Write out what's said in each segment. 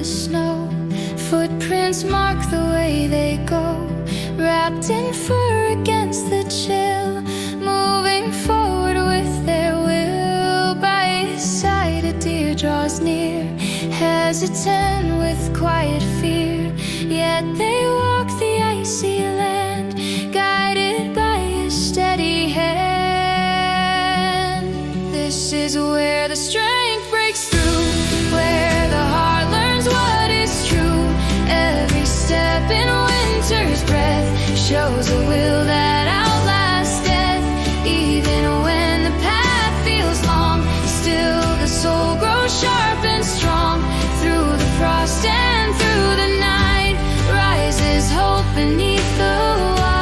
the snow. Footprints mark the way they go, wrapped in fur against the chill, moving forward with their will. By his side a deer draws near, hesitant with quiet fear, yet they walk the icy land, guided by his steady hand. This is where the strength breaks through, where the heart learns what is true. Every step in winter's breath shows a will that outlasts death. Even when the path feels long, still the soul grows sharp and strong. Through the frost and through the night rises hope beneath the white.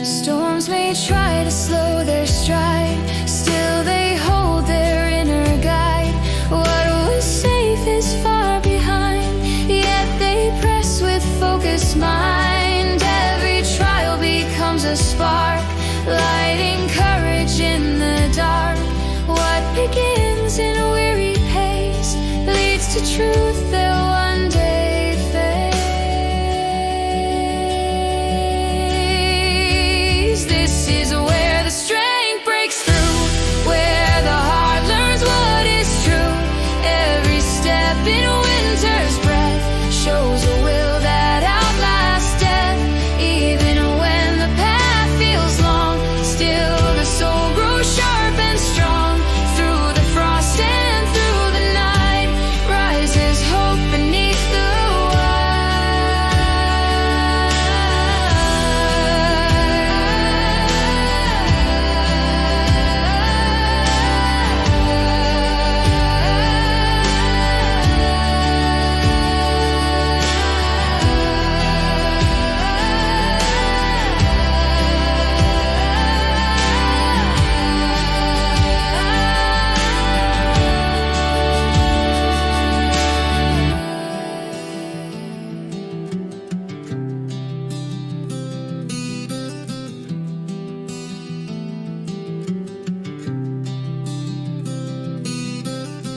Storms may try to slow their stride, still they hold their inner guide. What was safe is far behind, yet they press with focused mind. Every trial becomes a spark, lighting courage in the dark. What begins in weary pace leads to truth they'll one day face. This is where the strength breaks through, where the heart learns what is true. Every step in winter's breath shows a will that outlasts death. Even when the path feels long, still the soul grows sharp and strong. Through the frost and through the night rises hope beneath the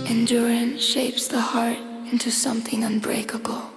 endurance shapes the heart into something unbreakable.